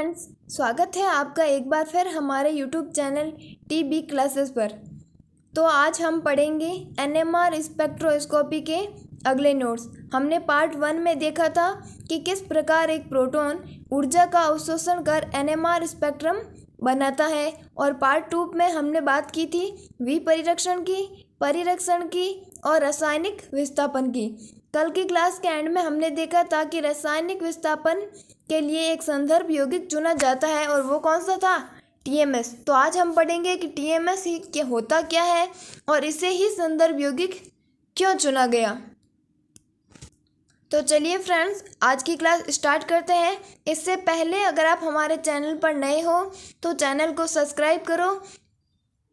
Friends, स्वागत है आपका एक बार फिर हमारे यूट्यूब चैनल टीबी क्लासेस पर। तो आज हम पढ़ेंगे एनएमआर स्पेक्ट्रोस्कोपी के अगले नोट्स। हमने पार्ट 1 में देखा था कि किस प्रकार एक प्रोटॉन ऊर्जा का अवशोषण कर एनएमआर स्पेक्ट्रम बनाता है, और पार्ट 2 में हमने बात की थी परिरक्षण की और रासायनिक विस्थापन की। कल की क्लास के एंड में हमने देखा था कि रासायनिक विस्थापन के लिए एक संदर्भ यौगिक चुना जाता है, और वो कौन सा था? टीएमएस। तो आज हम पढ़ेंगे कि टीएमएस ही क्या होता क्या है और इसे ही संदर्भ यौगिक क्यों चुना गया। तो चलिए फ्रेंड्स, आज की क्लास स्टार्ट करते हैं। इससे पहले अगर आप हमारे चैनल पर नए हो तो चैनल को सब्सक्राइब करो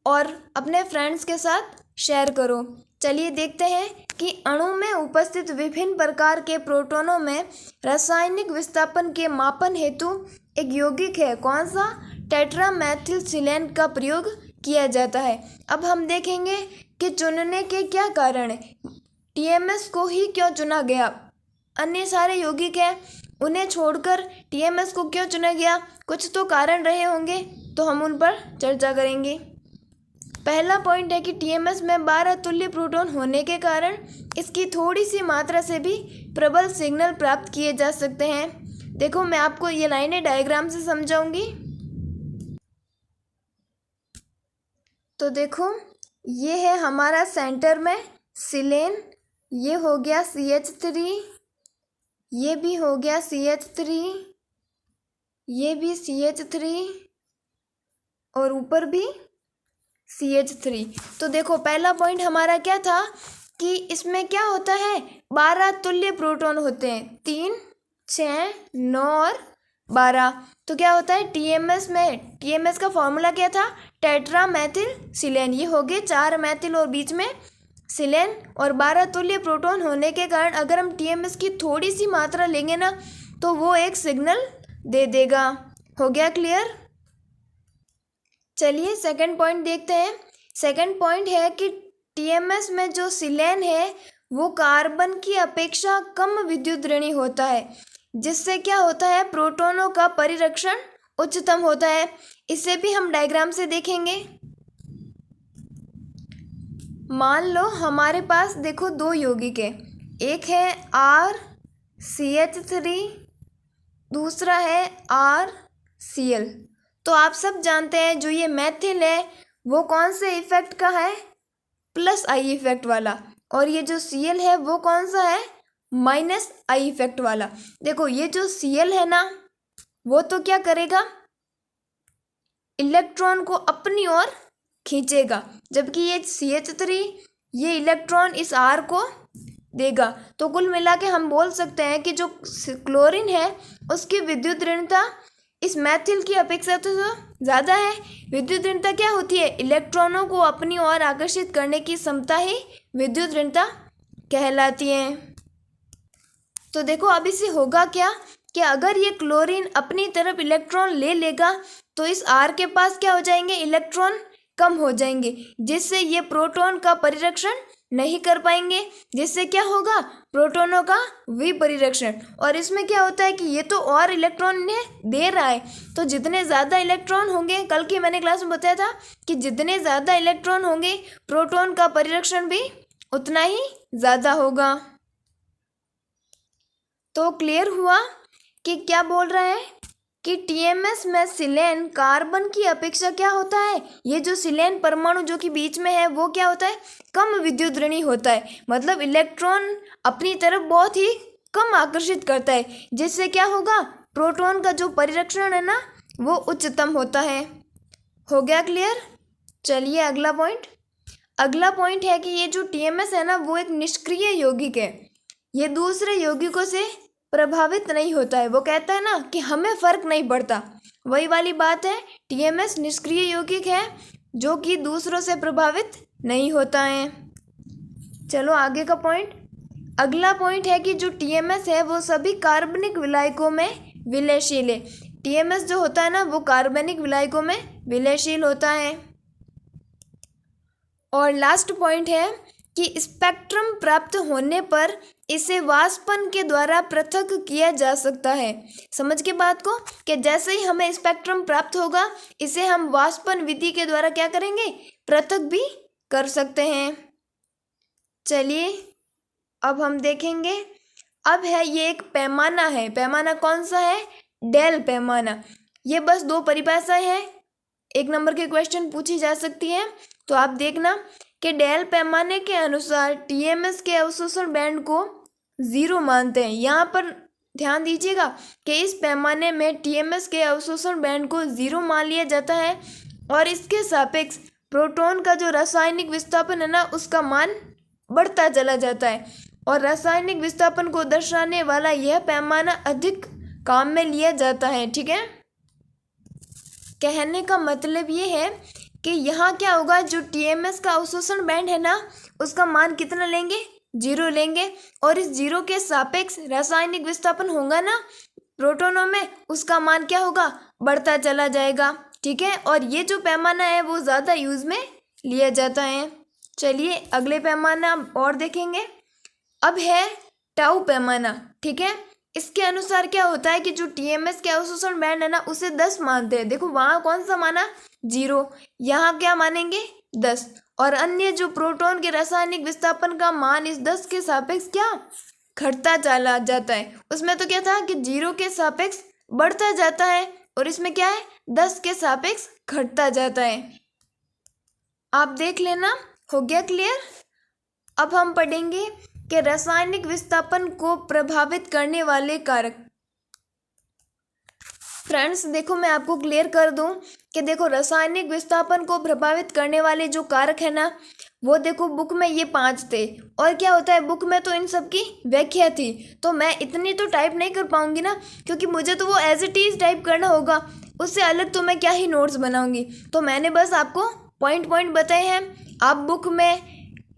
और अपने फ्रेंड्स के साथ शेयर करो। चलिए देखते हैं कि अणु में उपस्थित विभिन्न प्रकार के प्रोटॉनों में रासायनिक विस्थापन के मापन हेतु एक यौगिक है, कौन सा? टेट्रामेथिलसिलेन का प्रयोग किया जाता है। अब हम देखेंगे कि चुनने के क्या कारण है, टीएमएस को ही क्यों चुना गया। अन्य सारे यौगिक हैं, उन्हें छोड़कर टीएमएस को क्यों चुना गया? कुछ तो कारण रहे होंगे, तो हम उन पर चर्चा करेंगे। पहला पॉइंट है कि टीएमएस में 12 तुल्य प्रोटॉन होने के कारण इसकी थोड़ी सी मात्रा से भी प्रबल सिग्नल प्राप्त किए जा सकते हैं। देखो, मैं आपको ये लाइनें डायग्राम से समझाऊंगी। तो देखो, ये है हमारा सेंटर में सिलेन, ये हो गया CH3, ये भी हो गया CH3, ये भी CH3 और ऊपर भी CH3। तो देखो, पहला पॉइंट हमारा क्या था कि इसमें क्या होता है, 12 तुल्य प्रोटॉन होते हैं, 3, 6, 9 और 12। तो क्या होता है टीएमएस में, टीएमएस का फॉर्मूला क्या था? टेट्रामेथिलसिलेन। ये हो गए 4 मैथिल और बीच में सिलेन, और 12 तुल्य प्रोटॉन होने के कारण अगर हम टीएमएस की थोड़ी सी मात्रा लेंगे ना, तो वो एक सिग्नल दे देगा। हो गया क्लियर? चलिए सेकंड पॉइंट देखते हैं। सेकंड पॉइंट है कि टीएमएस में जो सिलेन है वो कार्बन की अपेक्षा कम विद्युत ऋणी होता है, जिससे क्या होता है, प्रोटॉनों का परिरक्षण उच्चतम होता है। इसे भी हम डायग्राम से देखेंगे। मान लो हमारे पास देखो 2 यौगिक है, एक है RCH3, दूसरा है RCl। तो आप सब जानते हैं जो ये मैथिल है वो कौन से इफेक्ट का है? +I इफेक्ट वाला। और ये जो Cl है वो कौन सा है? -I इफेक्ट वाला। देखो, ये जो Cl है ना, वो तो क्या करेगा, इलेक्ट्रॉन को अपनी ओर खींचेगा, जबकि ये CH3 ये इलेक्ट्रॉन इस R को देगा। तो कुल मिला के हम बोल सकते हैं कि जो क्लोरीन है उसकी विद्युत ऋणता इस मैथिल की अपेक्षा तो ज़्यादा है। विद्युत ऋणता क्या होती है? इलेक्ट्रॉनों को अपनी ओर आकर्षित करने की क्षमता ही विद्युत ऋणता कहलाती है। तो देखो, अब इसे होगा क्या कि अगर ये क्लोरीन अपनी तरफ इलेक्ट्रॉन ले लेगा तो इस R के पास क्या हो जाएंगे, इलेक्ट्रॉन कम हो जाएंगे, जिससे ये प्रोटॉन का परिरक्षण नहीं कर पाएंगे, जिससे क्या होगा, प्रोटॉनों का विपरिरक्षण। और इसमें क्या होता है कि ये तो और इलेक्ट्रॉन इन्हें दे रहा है, तो जितने ज़्यादा इलेक्ट्रॉन होंगे, कल की मैंने क्लास में बताया था कि जितने ज़्यादा इलेक्ट्रॉन होंगे प्रोटॉन का परिरक्षण भी उतना ही ज़्यादा होगा। तो क्लियर हुआ कि क्या बोल रहा है कि टीएमएस में सिलेन कार्बन की अपेक्षा क्या होता है, ये जो सिलेन परमाणु जो कि बीच में है वो क्या होता है, कम विद्युत ऋणी होता है। मतलब इलेक्ट्रॉन अपनी तरफ बहुत ही कम आकर्षित करता है, जिससे क्या होगा, प्रोटॉन का जो परिरक्षण है ना वो उच्चतम होता है। हो गया क्लियर? चलिए अगला पॉइंट है कि ये जो टीएमएस है ना वो एक निष्क्रिय यौगिक है, ये दूसरे यौगिकों से प्रभावित नहीं होता है। वो कहता है ना कि हमें फर्क नहीं पड़ता, वही वाली बात है। टीएमएस निष्क्रिय यौगिक है जो कि दूसरों से प्रभावित नहीं होता है। चलो आगे का पॉइंट। अगला पॉइंट है कि जो टीएमएस है वो सभी कार्बनिक विलायकों में विलयशील है। टीएमएस जो होता है ना वो कार्बनिक विलायकों में विलयशील होता है। और लास्ट पॉइंट है कि स्पेक्ट्रम प्राप्त होने पर इसे वाष्पन के द्वारा पृथक किया जा सकता है। समझ के बात को, कि जैसे ही हमें स्पेक्ट्रम प्राप्त होगा इसे हम वाष्पन विधि के द्वारा क्या करेंगे, पृथक भी कर सकते हैं। चलिए अब हम देखेंगे, अब है ये एक पैमाना है। पैमाना कौन सा है, डेल पैमाना। ये बस 2 परिभाषाएं हैं, 1 नंबर के क्वेश्चन पूछी जा सकती है। तो आप देखना कि डेल पैमाने के अनुसार टीएमएस के अवशोषण बैंड को 0 मानते हैं। यहाँ पर ध्यान दीजिएगा कि इस पैमाने में टीएमएस के अवशोषण बैंड को 0 मान लिया जाता है और इसके सापेक्ष प्रोटॉन का जो रासायनिक विस्थापन है ना, उसका मान बढ़ता चला जाता है और रासायनिक विस्थापन को दर्शाने वाला यह पैमाना अधिक काम में लिया जाता है। ठीक है, कहने का मतलब ये है कि यहाँ क्या होगा, जो टीएमएस का अवशोषण बैंड है ना, उसका मान कितना लेंगे, 0 लेंगे और इस 0 के सापेक्ष रासायनिक विस्थापन होगा ना प्रोटोनों में, उसका मान क्या होगा, बढ़ता चला जाएगा। ठीक है, और ये जो पैमाना है वो ज़्यादा यूज़ में लिया जाता है। चलिए अगले पैमाना और देखेंगे। अब है टाउ पैमाना। ठीक है, इसके अनुसार क्या होता है कि जो टीएमएस के अवशोषण बैंड है ना, उसे 10 मानते हैं। देखो वहाँ कौन सा माना, 0, यहाँ क्या मानेंगे, 10। और अन्य जो प्रोटॉन के रासायनिक विस्थापन का मान इस 10 के सापेक्ष क्या घटता चला जाता है। उसमें तो क्या था कि 0 के सापेक्ष बढ़ता जाता है और इसमें क्या है, 10 के सापेक्ष घटता जाता है। आप देख लेना, हो गया क्लियर। अब हम पढ़ेंगे कि रासायनिक विस्थापन को प्रभावित करने वाले कारक। फ्रेंड्स देखो, मैं आपको क्लियर कर दूं कि देखो रासायनिक विस्थापन को प्रभावित करने वाले जो कारक है ना, वो देखो बुक में ये 5 थे। और क्या होता है, बुक में तो इन सब की व्याख्या थी, तो मैं इतनी तो टाइप नहीं कर पाऊंगी ना, क्योंकि मुझे तो वो एज इट इज़ टाइप करना होगा, उससे अलग तो मैं क्या ही नोट्स बनाऊंगी। तो मैंने बस आपको पॉइंट बताए हैं। आप बुक में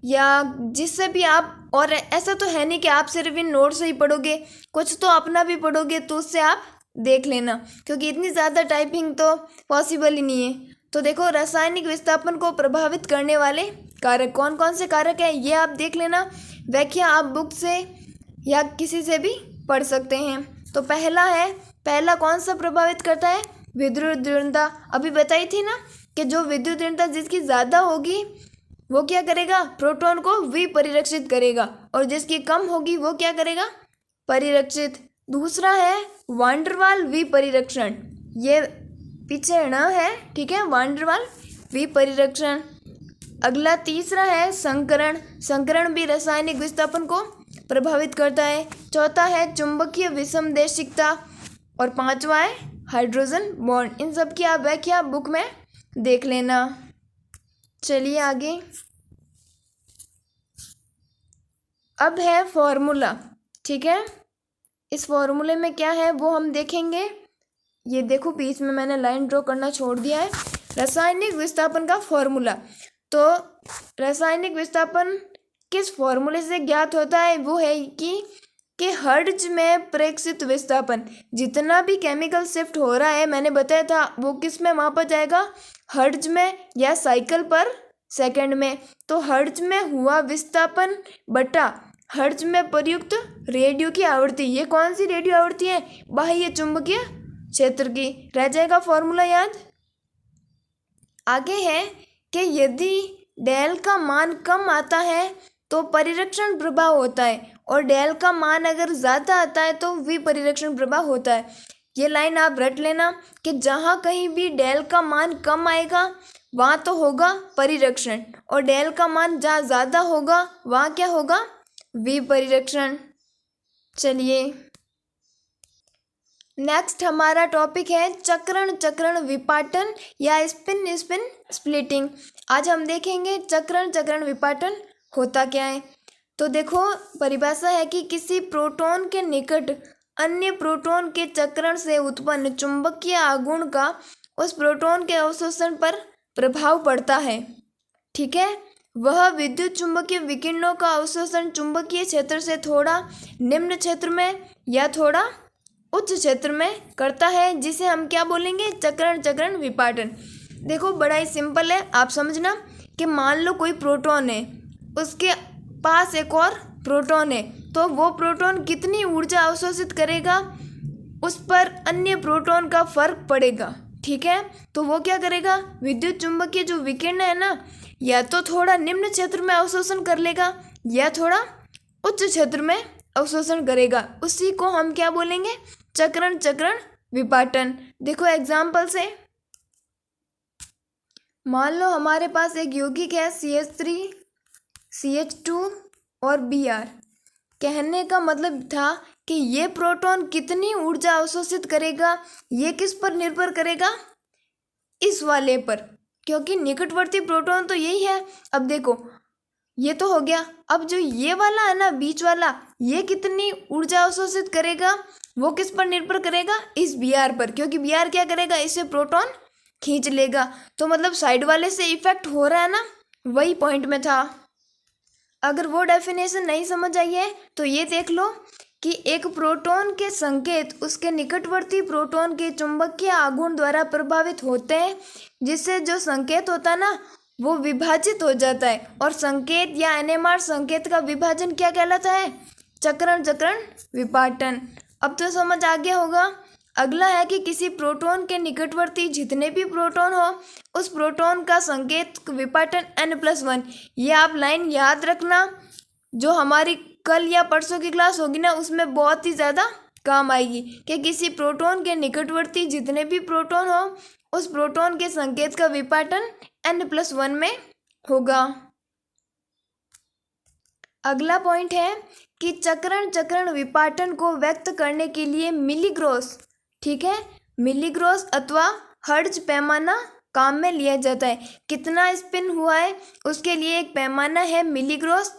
या जिससे भी आप, और ऐसा तो है नहीं कि आप सिर्फ इन नोट्स से ही पढ़ोगे, कुछ तो अपना भी पढ़ोगे, तो उससे आप देख लेना, क्योंकि इतनी ज़्यादा टाइपिंग तो पॉसिबल ही नहीं है। तो देखो रासायनिक विस्थापन को प्रभावित करने वाले कारक कौन कौन से कारक हैं, ये आप देख लेना। व्याख्या आप बुक से या किसी से भी पढ़ सकते हैं। तो पहला कौन सा प्रभावित करता है, विद्युत दृढ़ता। अभी बताई थी ना कि जो विद्युत दृढ़ता जिसकी ज़्यादा होगी वो क्या करेगा, प्रोटॉन को विपरिरक्षित करेगा, और जिसकी कम होगी वो क्या करेगा, परिरक्षित। दूसरा है वान डेर वाल विपरिरक्षण, ये पीछे न है, ठीक है, वान डेर वाल विपरिरक्षण। अगला तीसरा है संकरण। संकरण भी रासायनिक विस्थापन को प्रभावित करता है। चौथा है चुंबकीय विसमदेशिकता और 5वां है हाइड्रोजन बॉन्ड। इन सब की आप व्याख्या बुक में देख लेना। चलिए आगे, अब है फॉर्मूला। ठीक है, इस फॉर्मूले में क्या है वो हम देखेंगे। ये देखो बीच में मैंने लाइन ड्रॉ करना छोड़ दिया है। रासायनिक विस्थापन का फॉर्मूला, तो रासायनिक विस्थापन किस फॉर्मूले से ज्ञात होता है, वो है कि हर्ट्ज में प्रेक्षित विस्थापन। जितना भी केमिकल शिफ्ट हो रहा है, मैंने बताया था, वो किस में मापा जाएगा, हर्ट्ज में या साइकिल पर सेकंड में। तो हर्ट्ज में हुआ विस्थापन बटा हर्ट्ज में प्रयुक्त रेडियो की आवृत्ति। ये कौन सी रेडियो आवृत्ति है, बाह्य चुंबकीय क्षेत्र की। रह जाएगा फॉर्मूला याद। आगे है कि यदि डेल का मान कम आता है तो परिरक्षण प्रभाव होता है, और डेल का मान अगर ज़्यादा आता है तो विपरिरक्षण प्रभाव होता है। ये लाइन आप रट लेना कि जहाँ कहीं भी डेल का मान कम आएगा वहाँ तो होगा परिरक्षण, और डेल का मान जहाँ ज़्यादा होगा वहाँ क्या होगा, विपरिरक्षण। चलिए नेक्स्ट हमारा टॉपिक है चक्रण विपाटन या स्पिन स्प्लिटिंग। आज हम देखेंगे चक्रण विपाटन होता क्या है। तो देखो परिभाषा है कि किसी प्रोटॉन के निकट अन्य प्रोटॉन के चक्रण से उत्पन्न चुंबकीय आघूर्ण का उस प्रोटॉन के अवशोषण पर प्रभाव पड़ता है। ठीक है, वह विद्युत चुंबकीय विकिरणों का अवशोषण चुंबकीय क्षेत्र से थोड़ा निम्न क्षेत्र में या थोड़ा उच्च क्षेत्र में करता है, जिसे हम क्या बोलेंगे, चक्रण विपाटन। देखो बड़ा ही सिंपल है, आप समझना कि मान लो कोई प्रोटॉन है, उसके पास एक और प्रोटॉन है, तो वो प्रोटॉन कितनी ऊर्जा अवशोषित करेगा उस पर अन्य प्रोटॉन का फर्क पड़ेगा। ठीक है, तो वो क्या करेगा, विद्युत चुंबकीय जो विकिरण है ना, या तो थोड़ा निम्न क्षेत्र में अवशोषण कर लेगा या थोड़ा उच्च क्षेत्र में अवशोषण करेगा। उसी को हम क्या बोलेंगे, चक्रण चक्रण विपाटन। देखो एग्जाम्पल से, मान लो हमारे पास एक यौगिक है CH3 CH2 और Br। कहने का मतलब था कि ये प्रोटॉन कितनी ऊर्जा अवशोषित करेगा, ये किस पर निर्भर करेगा, इस वाले पर, क्योंकि निकटवर्ती प्रोटॉन तो यही है। अब देखो ये तो हो गया, अब जो ये वाला है ना बीच वाला, ये कितनी ऊर्जा अवशोषित करेगा, वो किस पर निर्भर करेगा, इस Br पर, क्योंकि Br क्या करेगा, इसे प्रोटॉन खींच लेगा। तो मतलब साइड वाले से इफेक्ट हो रहा है ना, वही पॉइंट में था। अगर वो डेफिनेशन नहीं समझ आई है तो ये देख लो कि एक प्रोटॉन के संकेत उसके निकटवर्ती प्रोटॉन के चुंबकीय आघूर्ण द्वारा प्रभावित होते हैं, जिससे जो संकेत होता है ना वो विभाजित हो जाता है, और संकेत या NMR संकेत का विभाजन क्या कहलाता है, चक्रण चक्रण विपाटन। अब तो समझ आ गया होगा। अगला है कि किसी प्रोटॉन के निकटवर्ती जितने भी प्रोटॉन हो उस प्रोटॉन का संकेत विपाटन n+1। ये आप लाइन याद रखना, जो हमारी कल या परसों की क्लास होगी ना उसमें बहुत ही ज़्यादा काम आएगी, कि किसी प्रोटॉन के निकटवर्ती जितने भी प्रोटॉन हो उस प्रोटॉन के संकेत का विपाटन n+1 में होगा। अगला पॉइंट है कि चक्रण चक्रण विपाटन को व्यक्त करने के लिए मिलीग्रॉस, ठीक है, मिलीग्रॉस अथवा हर्ट्ज पैमाना काम में लिया जाता है। कितना स्पिन हुआ है उसके लिए एक पैमाना है मिलीग्रॉस,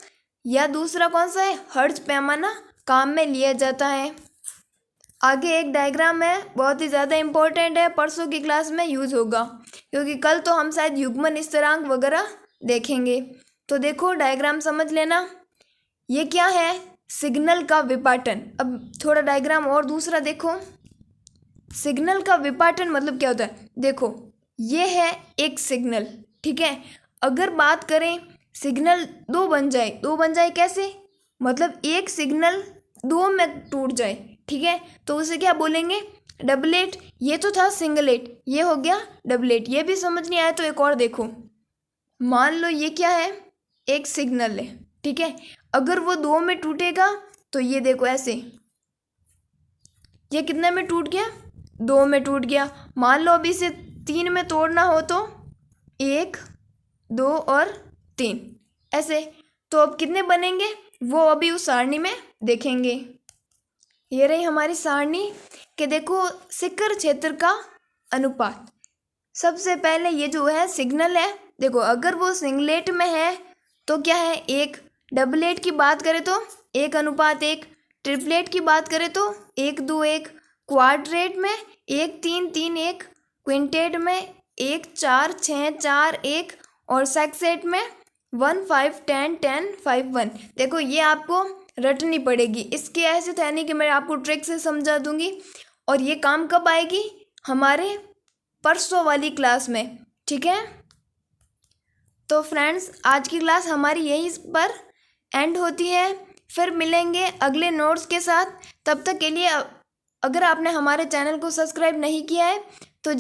या दूसरा कौन सा है, हर्ट्ज पैमाना काम में लिया जाता है। आगे एक डायग्राम है, बहुत ही ज़्यादा इम्पोर्टेंट है, परसों की क्लास में यूज़ होगा, क्योंकि कल तो हम शायद युग्मन स्थिरांक वगैरह देखेंगे। तो देखो डायग्राम समझ लेना, ये क्या है, सिग्नल का विपाटन। अब थोड़ा डायग्राम और दूसरा देखो, सिग्नल का विपाटन मतलब क्या होता है। देखो ये है एक सिग्नल, ठीक है, अगर बात करें सिग्नल दो बन जाए कैसे, मतलब एक सिग्नल दो में टूट जाए, ठीक है, तो उसे क्या बोलेंगे, डबलेट। ये तो था सिंगलेट, ये हो गया डबलेट। ये भी समझ नहीं आया तो एक और देखो, मान लो ये क्या है, एक सिग्नल है, ठीक है, अगर वो दो में टूटेगा तो ये देखो ऐसे, ये कितने में टूट गया, दो में टूट गया। मान लो अभी इसे तीन में तोड़ना हो तो 1 2 और 3 ऐसे, तो अब कितने बनेंगे वो अभी उस सारणी में देखेंगे। ये रही हमारी सारणी कि देखो शिखर क्षेत्र का अनुपात। सबसे पहले ये जो है सिग्नल है, देखो अगर वो सिंगलेट में है तो क्या है, 1, डबलेट की बात करें तो 1:1, ट्रिपलेट की बात करें तो 1:2:1, क्वाड्रेट में 1:3:3:1, क्विंटेट में 1:4:6:4:1 और सेक्सेट में 1:5:10:10:5:1। देखो ये आपको रटनी पड़ेगी, इसके ऐसे था नहीं कि मैं आपको ट्रिक से समझा दूंगी, और ये काम कब आएगी, हमारे परसों वाली क्लास में, ठीक है। तो फ्रेंड्स आज की क्लास हमारी यहीं पर एंड होती है, फिर मिलेंगे अगले नोट्स के साथ। तब तक के लिए अगर आपने हमारे चैनल को सब्सक्राइब नहीं किया है तो